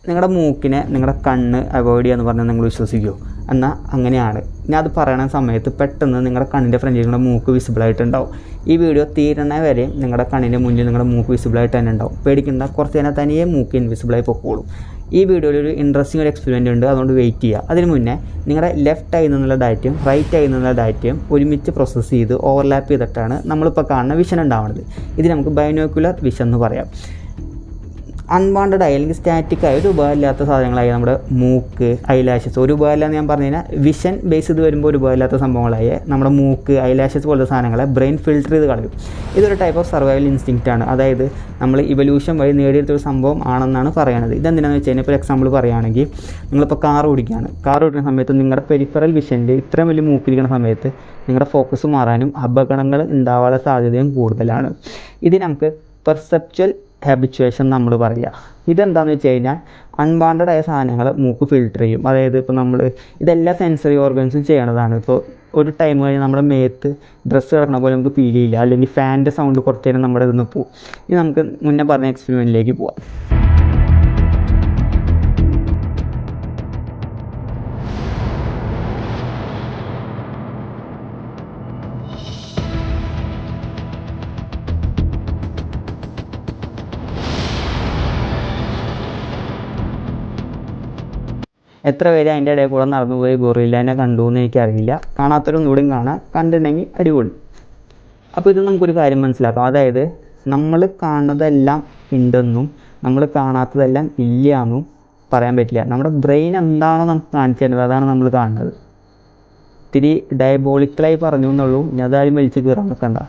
നിങ്ങളുടെ മൂക്കിനെ നിങ്ങളുടെ കണ്ണ് അവോയ്ഡ് ചെയ്യാന്ന് പറഞ്ഞാൽ നിങ്ങൾ വിശ്വസിക്കുമോ? എന്നാൽ അങ്ങനെയാണ്. ഞാൻ അത് പറയണ സമയത്ത് പെട്ടെന്ന് നിങ്ങളുടെ കണ്ണിൻ്റെ ഫ്രണ്ടിൽ നിങ്ങളുടെ മൂക്ക് വിസിബിളായിട്ടുണ്ടാവും. ഈ വീഡിയോ തീരണ വരെ നിങ്ങളുടെ കണ്ണിൻ്റെ മുന്നിൽ നിങ്ങളുടെ മൂക്ക് വിസിബിളായിട്ട് തന്നെ ഉണ്ടാവും. പേടിക്കണ്ട, കുറച്ച് കഴിഞ്ഞാൽ തനിയെ മൂക്ക് ഇൻവിസിബിളായി പൊക്കോളും. ഈ വീഡിയോയിൽ ഒരു ഇൻട്രസ്റ്റിംഗ് ഒരു എക്സ്പെരിമെൻ്റ് ഉണ്ട്, അതുകൊണ്ട് വെയിറ്റ് ചെയ്യുക. അതിന് മുന്നേ നിങ്ങളുടെ ലെഫ്റ്റ് ഐയിൽ നിന്നുള്ള ഡാറ്റയും റൈറ്റ് ഐയിൽ നിന്നുള്ള ഡാറ്റയും ഒരുമിച്ച് പ്രോസസ്സ് ചെയ്ത് ഓവർലാപ്പ് ചെയ്തിട്ടാണ് നമ്മളിപ്പോൾ കാണുന്ന വിഷൻ ഉണ്ടാവുന്നത്. ഇത് നമുക്ക് ബൈനോക്കുലർ വിഷൻ എന്ന് പറയാം. അൺവാണ്ടഡ് ആയി അല്ലെങ്കിൽ സ്റ്റാറ്റിക്കായി ഒരു ഉപകാരമില്ലാത്ത സാധനങ്ങളായി നമ്മുടെ മൂക്ക്, ഐലാഷസ്. ഒരു ഉപകാരമില്ലാന്ന് ഞാൻ പറഞ്ഞു കഴിഞ്ഞാൽ വിഷൻ ബേസ് ചെയ്ത് വരുമ്പോൾ ഒരു ഉപകാരമില്ലാത്ത സംഭവങ്ങളായി നമ്മുടെ മൂക്ക്, ഐലാഷസ് പോലത്തെ സാധനങ്ങളെ ബ്രെയിൻ ഫിൽട്ടർ ചെയ്ത് കളയും. ഇതൊരു ടൈപ്പ് ഓഫ് സർവൈവൽ ഇൻസ്റ്റിങ്ക്റ്റ് ആണ്. അതായത് നമ്മൾ ഇവല്യൂഷൻ വഴി നേടിയെടുത്തൊരു സംഭവം ആണെന്നാണ് പറയുന്നത്. ഇതെന്തിനാണെന്ന് വെച്ച് കഴിഞ്ഞാൽ ഇപ്പോൾ എക്സാമ്പിൾ പറയുകയാണെങ്കിൽ നിങ്ങളിപ്പോൾ കാർ ഓടിക്കുന്ന സമയത്ത് നിങ്ങളുടെ പെരിഫറൽ വിഷനിൽ ഇത്രയും വലിയ മൂക്കിരിക്കുന്ന സമയത്ത് നിങ്ങളുടെ ഫോക്കസ് മാറാനും അപകടങ്ങൾ ഉണ്ടാവാനുള്ള സാധ്യതയും കൂടുതലാണ്. ഇത് നമുക്ക് പെർസെപ്ച്വൽ ഹാബിച്വേഷൻ നമ്മൾ പറയുക. ഇതെന്താണെന്ന് വെച്ച് കഴിഞ്ഞാൽ അൺവാണ്ടഡ് ആയ സാധനങ്ങൾ മൂക്ക് ഫിൽട്ടർ ചെയ്യും. അതായത് ഇപ്പോൾ നമ്മൾ ഇതെല്ലാ സെൻസറി ഓർഗൻസും ചെയ്യണതാണ്. ഇപ്പോൾ ഒരു ടൈം കഴിഞ്ഞ് നമ്മുടെ മേത്ത് ഡ്രസ്സ് കിടക്കണ പോലെ നമുക്ക് ഫീൽ ചെയ്യില്ല, അല്ലെങ്കിൽ ഫാനിൻ്റെ സൗണ്ട് കുറച്ച് നേരം നമ്മുടെ ഇതൊന്ന് പോകും. ഇനി നമുക്ക് മുന്നേ പറഞ്ഞ എക്സ്പെരിമെൻറ്റിലേക്ക് പോവാം. എത്ര പേര് അതിൻ്റെ ഇടയിൽ കൂടെ നടന്നു പോയി ഗൊറില്ലേനെ കണ്ടു എന്ന് എനിക്കറിയില്ല. കാണാത്തവരൊന്നുകൂടിയും കാണാം, കണ്ടിട്ടുണ്ടെങ്കിൽ അടിപൊളി. അപ്പോൾ ഇത് നമുക്കൊരു കാര്യം മനസ്സിലാക്കാം. അതായത് നമ്മൾ കാണുന്നതെല്ലാം ഉണ്ടെന്നും നമ്മൾ കാണാത്തതെല്ലാം ഇല്ല എന്നും പറയാൻ പറ്റില്ല. നമ്മുടെ ബ്രെയിൻ എന്താണോ നമുക്ക് കാണിച്ചു തരുന്നത് അതാണ് നമ്മൾ കാണുന്നത്. ഇത്തിരി ഡയബോളിക്കലായി പറഞ്ഞു എന്നുള്ളൂ. ഞാൻ അതാരും വലിച്ച് കയറാൻ നിൽക്കണ്ട.